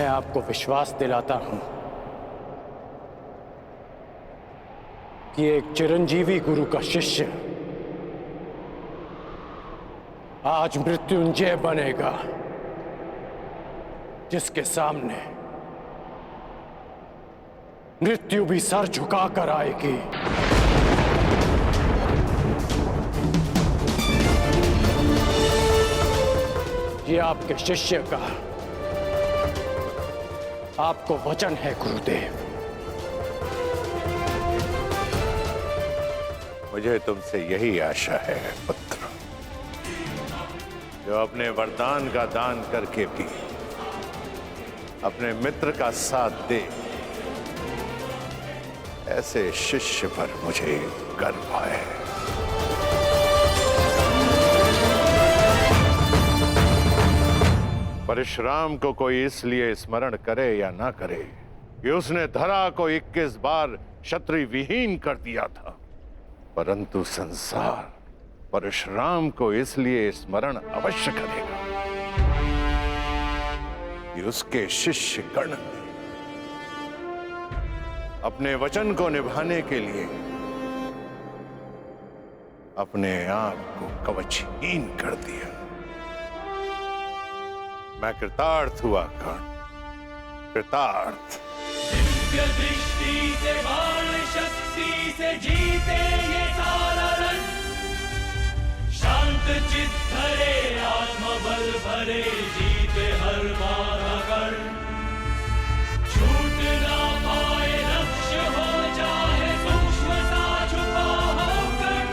मैं आपको विश्वास दिलाता हूं कि एक चिरंजीवी गुरु का शिष्य आज मृत्युंजय बनेगा, जिसके सामने मृत्यु भी सर झुकाकर आएगी। ये आपके शिष्य का आपको वचन है गुरुदेव। मुझे तुमसे यही आशा है पुत्र, जो अपने वरदान का दान करके भी अपने मित्र का साथ दे। ऐसे शिष्य पर मुझे गर्व है। परशुराम को कोई इसलिए स्मरण करे या ना करे कि उसने धरा को 21 बार क्षत्रिय विहीन कर दिया था, परंतु संसार परशुराम को इसलिए स्मरण अवश्य करेगा कि उसके शिष्य गण ने अपने वचन को निभाने के लिए अपने आप को कवचहीन कर दिया। मैं कृतार्थ हुआ कर्ण, कृतार्थ। दिव्य दृष्टि से बाण शक्ति से जीते ये सारा रण, शांत चित्त धरे आत्मबल भरे जीते हर बार। छूट ना पाए लक्ष्य हो चाहे सूक्ष्म सा छुपा होकर।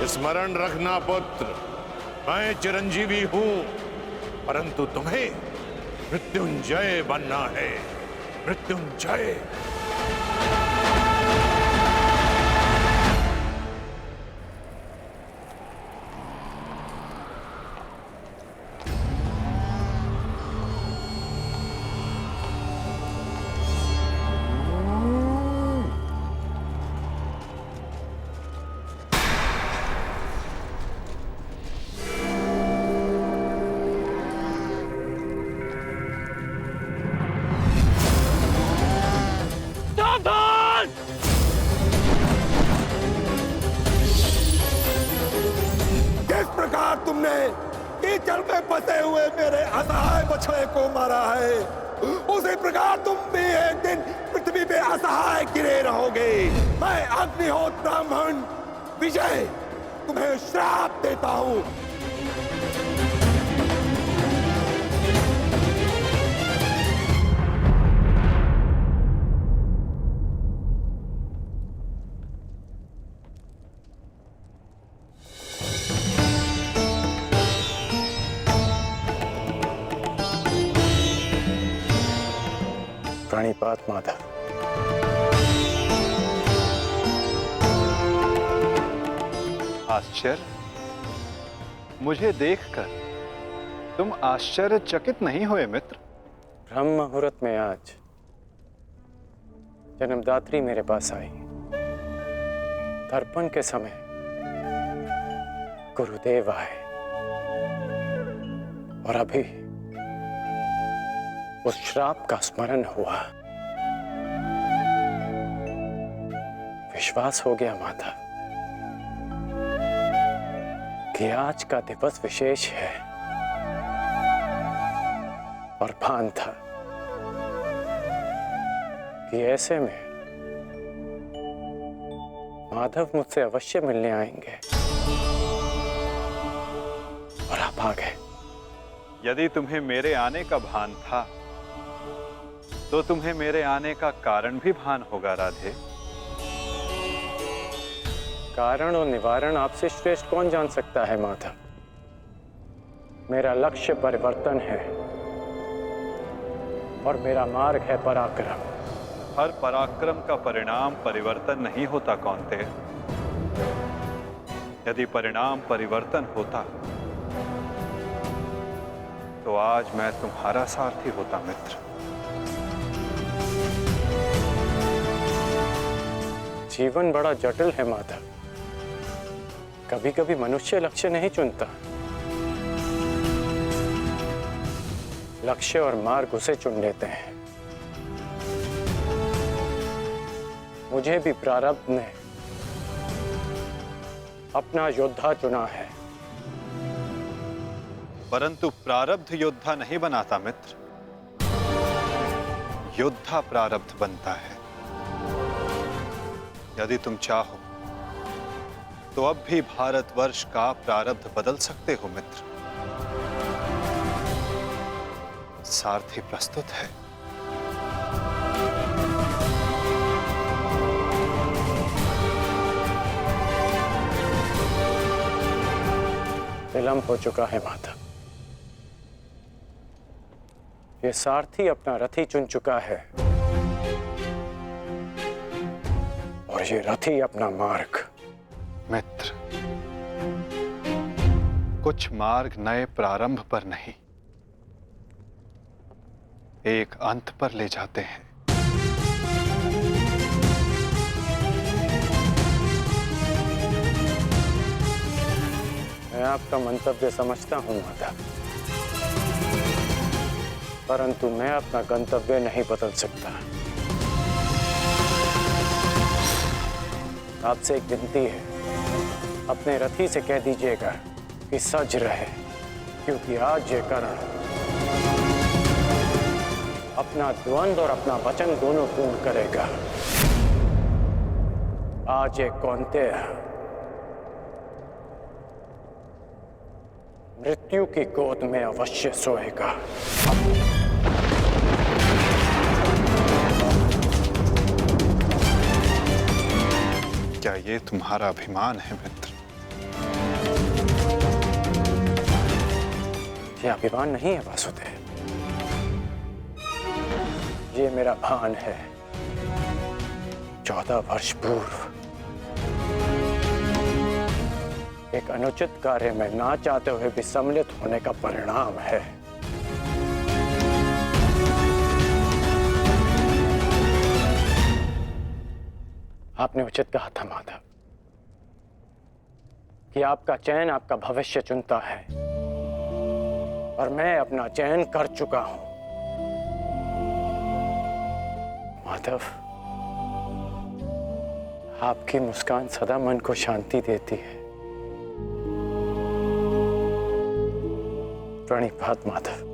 स्मरण रखना पुत्र, मैं चिरंजीवी हूं, परंतु तुम्हें मृत्युंजय बनना है। मृत्युंजय। तुमने कीचड़ में फंसे हुए मेरे असहाय बछड़े को मारा है, उसी प्रकार तुम भी एक दिन पृथ्वी पे असहाय गिरे रहोगे। मैं अग्निहोत्र ब्राह्मण विजय तुम्हें श्राप देता हूं। प्रणिपात माधव। आश्चर्य? मुझे देखकर तुम आश्चर्यचकित नहीं हुए मित्र? ब्रह्म मुहूर्त में आज जन्मदात्री मेरे पास आई। तर्पण के समय गुरुदेव आए और अभी उस श्राप का स्मरण हुआ। विश्वास हो गया माधव कि आज का दिवस विशेष है और भान था कि ऐसे में माधव मुझसे अवश्य मिलने आएंगे और आप आ गए। यदि तुम्हें मेरे आने का भान था तो तुम्हें मेरे आने का कारण भी भान होगा राधे। कारण और निवारण आपसे श्रेष्ठ कौन जान सकता है माधव। मेरा लक्ष्य परिवर्तन है और मेरा मार्ग है पराक्रम। हर पराक्रम का परिणाम परिवर्तन नहीं होता कौन्तेय। यदि परिणाम परिवर्तन होता तो आज मैं तुम्हारा सारथी होता मित्र। जीवन बड़ा जटिल है माधव। कभी कभी मनुष्य लक्ष्य नहीं चुनता, लक्ष्य और मार्ग उसे चुन लेते हैं। मुझे भी प्रारब्ध ने अपना योद्धा चुना है। परंतु प्रारब्ध योद्धा नहीं बनाता मित्र, योद्धा प्रारब्ध बनता है। यदि तुम चाहो तो अब भी भारतवर्ष का प्रारब्ध बदल सकते हो मित्र। सारथी प्रस्तुत है। विलंब हो चुका है माधव। ये सारथी अपना रथी चुन चुका है और ये रथी अपना मार्ग। मित्र, कुछ मार्ग नए प्रारंभ पर नहीं, एक अंत पर ले जाते हैं। मैं आपका मंतव्य समझता हूं माधव, परंतु मैं अपना गंतव्य नहीं बदल सकता। आपसे एक विनती है, अपने रथी से कह दीजिएगा कि सज रहे, क्योंकि आज ये करण अपना द्वंद्व और अपना वचन दोनों पूर्ण करेगा। आज ये कौन्तेय मृत्यु की गोद में अवश्य सोएगा। क्या ये तुम्हारा अभिमान है मित्र? ये अभिमान नहीं है वासुदेव, ये मेरा भान है। 14 वर्ष पूर्व एक अनुचित कार्य में ना चाहते हुए भी सम्मिलित होने का परिणाम है। आपने उचित कहा था माधव कि आपका चयन आपका भविष्य चुनता है और मैं अपना चयन कर चुका हूं। माधव, आपकी मुस्कान सदा मन को शांति देती है। प्रणिपात माधव।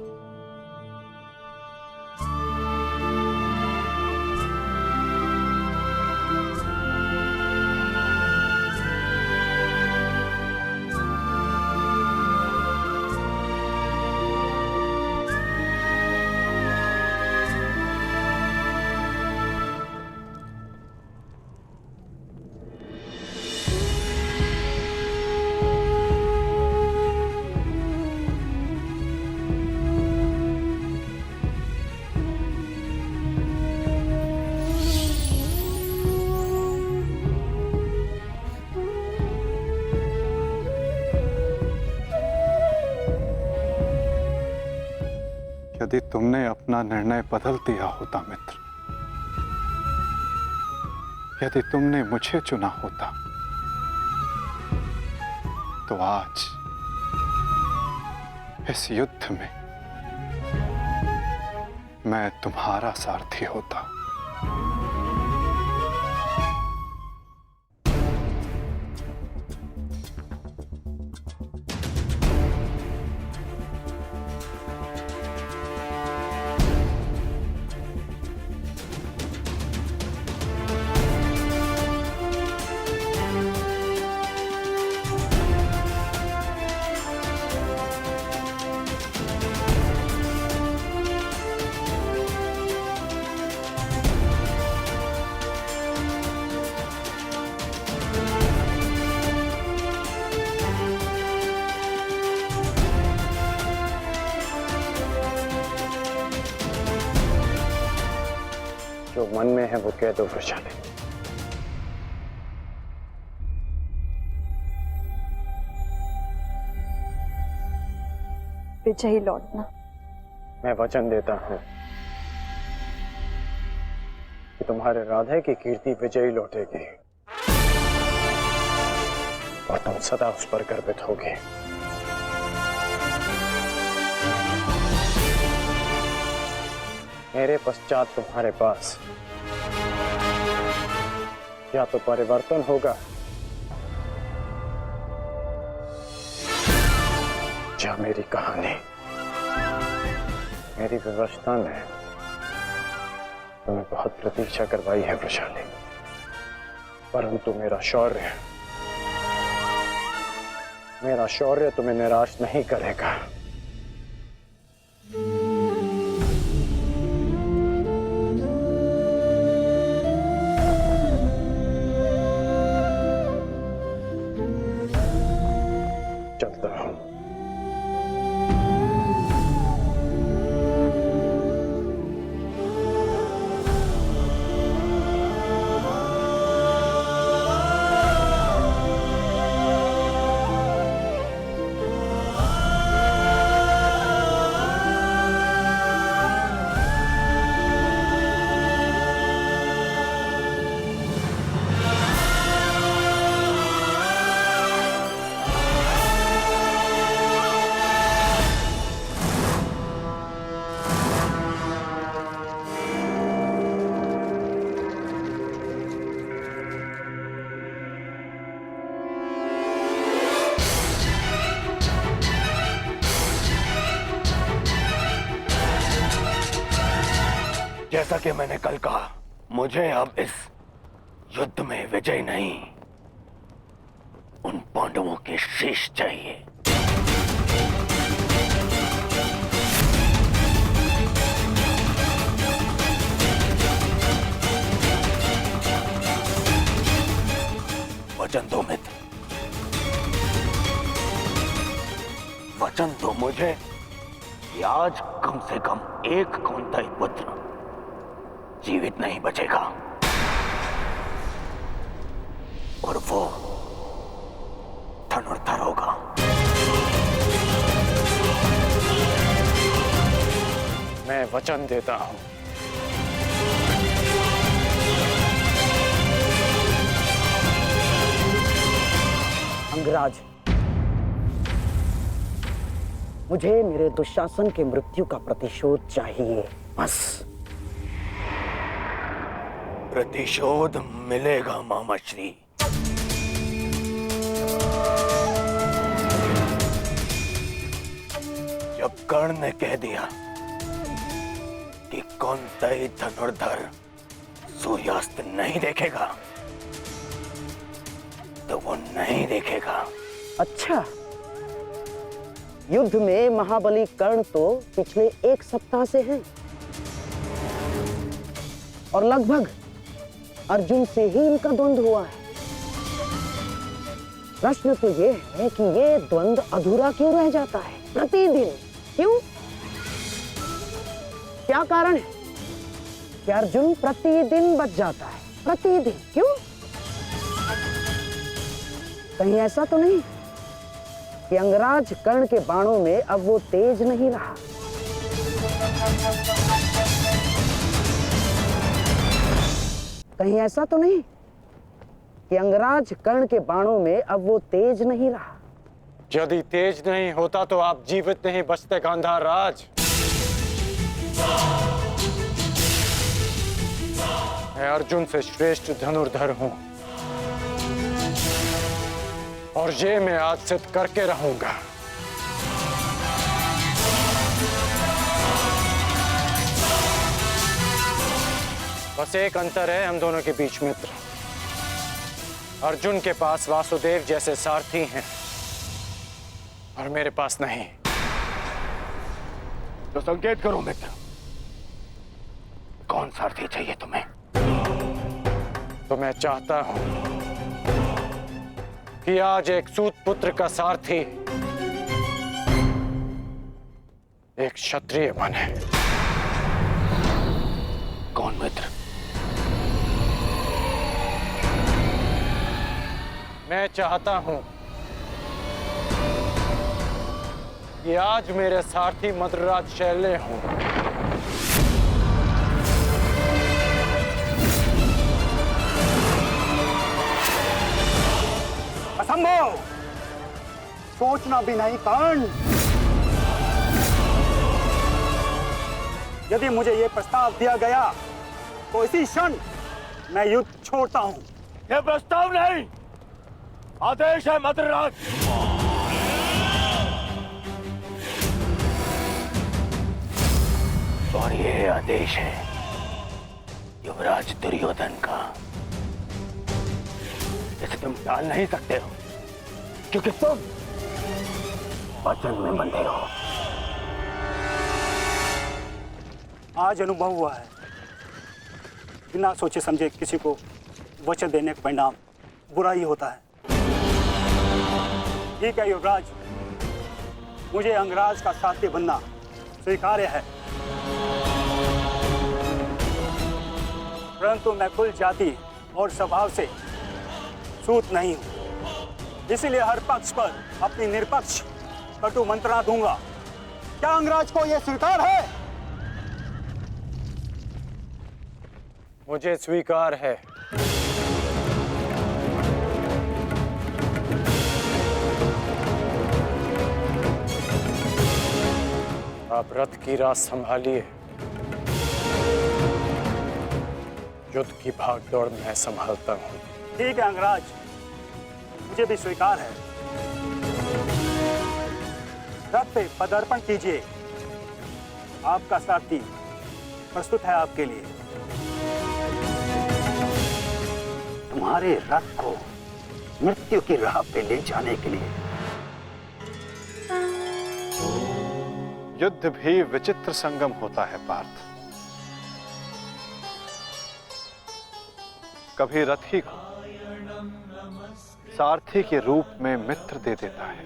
यदि तुमने अपना निर्णय बदल दिया होता मित्र, यदि तुमने मुझे चुना होता, तो आज इस युद्ध में मैं तुम्हारा सारथी होता। जो मन में है वो कह दो वृषाली। विजयी लौटना। मैं वचन देता हूं कि तुम्हारे राधे की कीर्ति विजयी लौटेगी और तुम सदा उस पर गर्वित होगे। मेरे पश्चात तुम्हारे पास या तो परिवर्तन होगा या मेरी कहानी। मेरी व्यवस्था ने तुम्हें बहुत प्रतीक्षा करवाई है वृषाली, परंतु मेरा शौर्य तुम्हें निराश नहीं करेगा। चलता हूं। जैसा कि मैंने कल कहा, मुझे अब इस युद्ध में विजय नहीं, उन पांडवों के शीश चाहिए। वचन दो मित्र, वचन दो मुझे कि आज कम से कम एक कौंतेय पुत्र जीवित नहीं बचेगा और वो धनुर्धर होगा। मैं वचन देता हूं। अंगराज, मुझे मेरे दुशासन के मृत्यु का प्रतिशोध चाहिए, बस। प्रतिशोध मिलेगा मामाश्री। जब कर्ण ने कह दिया कि कौंतेय धनुर्धर सूर्यास्त नहीं देखेगा, तो वो नहीं देखेगा। अच्छा, युद्ध में महाबली कर्ण तो पिछले 1 सप्ताह से हैं और लगभग अर्जुन से ही इनका द्वंद्व हुआ है। प्रश्न तो ये है कि ये द्वंद्व अधूरा क्यों रह जाता है प्रतिदिन? क्यों? क्या कारण है कि अर्जुन प्रतिदिन बच जाता है? प्रतिदिन क्यों? कहीं ऐसा तो नहीं कि अंगराज कर्ण के बाणों में अब वो तेज नहीं रहा? कहीं ऐसा तो नहीं कि अंगराज कर्ण के बाणों में अब वो तेज नहीं रहा? यदि तेज नहीं होता तो आप जीवित नहीं बचते गांधार राज। मैं अर्जुन से श्रेष्ठ धनुर्धर हूं और ये मैं आज सिद्ध करके रहूंगा। बस एक अंतर है हम दोनों के बीच, मित्र। अर्जुन के पास वासुदेव जैसे सारथी हैं और मेरे पास नहीं। तो संकेत करो मित्र, कौन सारथी चाहिए तुम्हें? तो मैं चाहता हूं कि आज एक सूत पुत्र का सारथी एक क्षत्रिय बने। कौन मित्र? मैं चाहता हूं कि आज मेरे सारथी मद्रराज शैल्य हों। असंभव! सोचना भी नहीं कर्ण। यदि मुझे यह प्रस्ताव दिया गया तो इसी क्षण मैं युद्ध छोड़ता हूं। यह प्रस्ताव नहीं, आदेश है मद्रराज। और ये आदेश है युवराज दुर्योधन का। इसे तुम टाल नहीं सकते हो, क्योंकि तुम वचन में बंधे हो। आज अनुभव हुआ है, बिना सोचे समझे किसी को वचन देने का परिणाम बुरा ही होता है। ठीक है युवराज, मुझे अंगराज का साथी बनना स्वीकार्य है, परंतु मैं कुल जाति और स्वभाव से सूत नहीं हूं, इसीलिए हर पक्ष पर अपनी निरपक्ष कटु मंत्रणा दूंगा। क्या अंगराज को यह स्वीकार है? मुझे स्वीकार है। आप रथ की राह संभालिए, युद्ध की भागदौड़ मैं संभालता हूं। ठीक है अंगराज, मुझे भी स्वीकार है। रथ पे पदार्पण कीजिए, आपका सारथी प्रस्तुत है आपके लिए। तुम्हारे रथ को मृत्यु की राह पे ले जाने के लिए। युद्ध भी विचित्र संगम होता है पार्थ। कभी रथी को सारथी के रूप में मित्र दे देता है,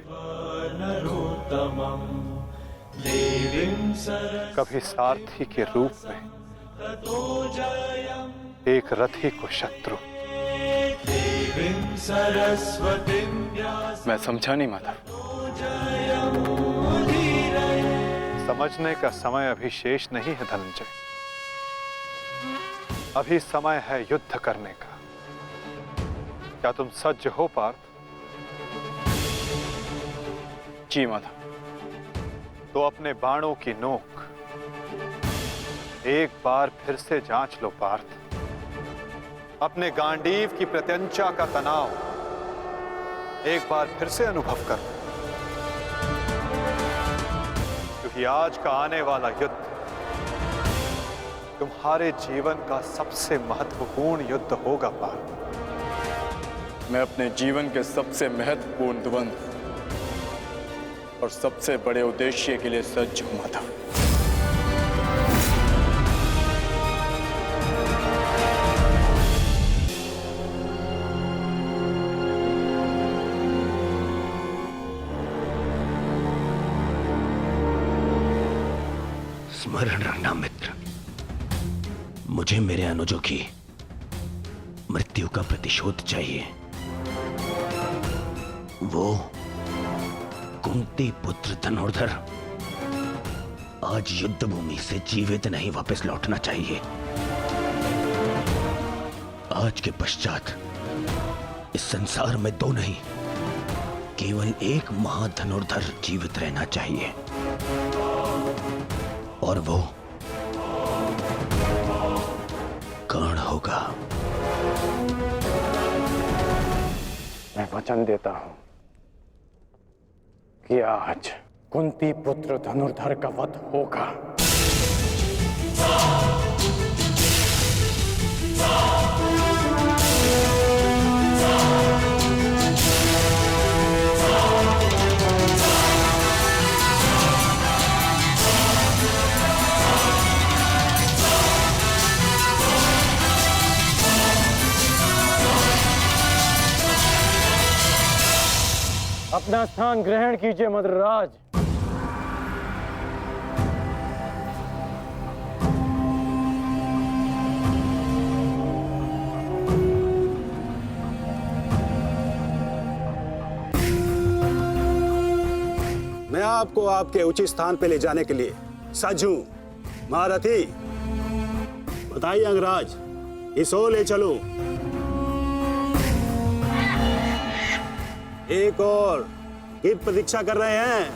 कभी सारथी के रूप में एक रथी को शत्रु। मैं समझा नहीं माधव। समझने का समय अभी शेष नहीं है धनंजय। अभी समय है युद्ध करने का। क्या तुम सज्ज हो पार्थ? जी माधव। तो अपने बाणों की नोक एक बार फिर से जांच लो पार्थ। अपने गांडीव की प्रत्यंचा का तनाव एक बार फिर से अनुभव करो, क्योंकि आज का आने वाला युद्ध तुम्हारे जीवन का सबसे महत्वपूर्ण युद्ध होगा पार्थ। मैं अपने जीवन के सबसे महत्वपूर्ण द्वंद्व और सबसे बड़े उद्देश्य के लिए सज्ज हूं माधव। स्मरण रखना मित्र, मुझे मेरे अनुजों की मृत्यु का प्रतिशोध चाहिए। वो कुंती पुत्र धनुर्धर आज युद्ध भूमि से जीवित नहीं वापस लौटना चाहिए। आज के पश्चात इस संसार में दो नहीं, केवल एक महाधनुर्धर जीवित रहना चाहिए, और वो कर्ण होगा। मैं वचन देता हूं कि आज कुंती पुत्र धनुर्धर का वध होगा। अपना स्थान ग्रहण कीजिए मद्रराज। मैं आपको आपके उचित स्थान पे ले जाने के लिए सज्ज हूं। महारथी, बताइए अंगराज, इस ओर ले चलूं? एक और की प्रतीक्षा कर रहे हैं,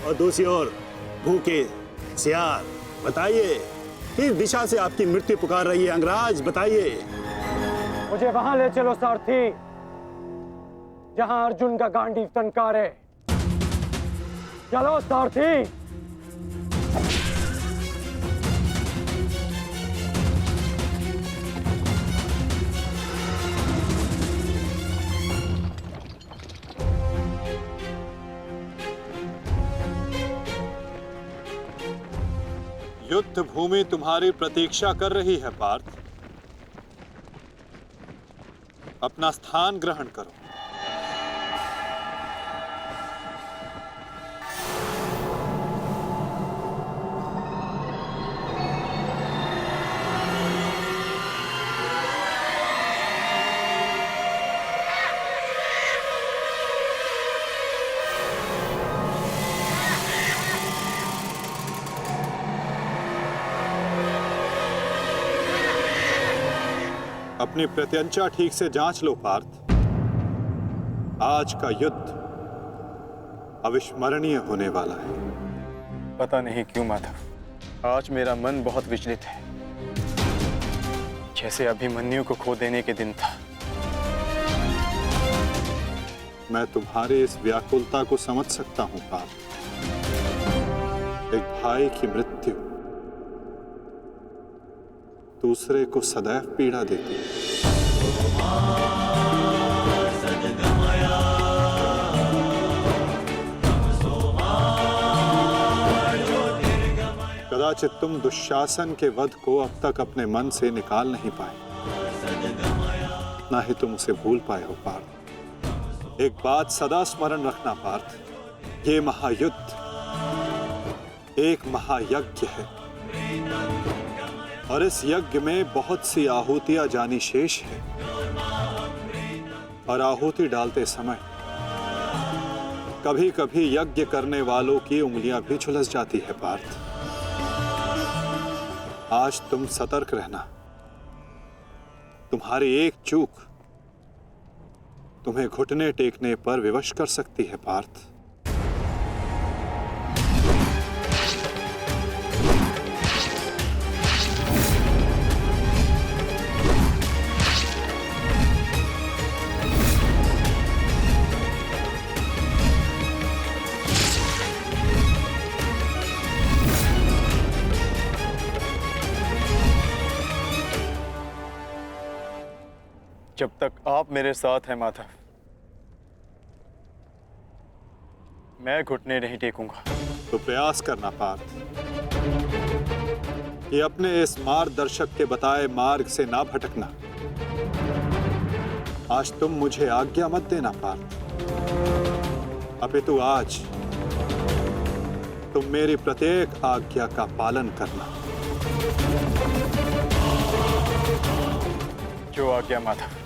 और दूसरी ओर भूखे सियार। बताइए, किस दिशा से आपकी मृत्यु पुकार रही है अंगराज? बताइए। मुझे वहां ले चलो सारथी, जहां अर्जुन का गांडीव टंकार है। चलो सारथी। युद्ध भूमि तुम्हारी प्रतीक्षा कर रही है पार्थ। अपना स्थान ग्रहण करो। अपनी प्रत्यंचा ठीक से जांच लो पार्थ। आज का युद्ध अविस्मरणीय होने वाला है। पता नहीं क्यों माधव, आज मेरा मन बहुत विचलित है, जैसे अभिमन्यु को खो देने के दिन था। मैं तुम्हारी इस व्याकुलता को समझ सकता हूं पार्थ। एक भाई की मृत्यु दूसरे को सदैव पीड़ा देती है। कदाचित तुम दुशासन के वध को अब तक अपने मन से निकाल नहीं पाए, ना ही तुम उसे भूल पाए हो पार्थ। एक बात सदा स्मरण रखना पार्थ, ये महायुद्ध एक महायज्ञ है, और इस यज्ञ में बहुत सी आहुतियां जानी शेष है। और आहुति डालते समय कभी कभी यज्ञ करने वालों की उंगलियां भी झुलस जाती है पार्थ। आज तुम सतर्क रहना। तुम्हारी एक चूक तुम्हें घुटने टेकने पर विवश कर सकती है पार्थ। जब तक आप मेरे साथ हैं माधव, मैं घुटने नहीं टेकूंगा। तो प्रयास करना पार्थ कि अपने इस मार्गदर्शक के बताए मार्ग से ना भटकना। आज तुम मुझे आज्ञा मत देना पार्थ, अपितु आज तुम मेरी प्रत्येक आज्ञा का पालन करना। जो आज्ञा माधव।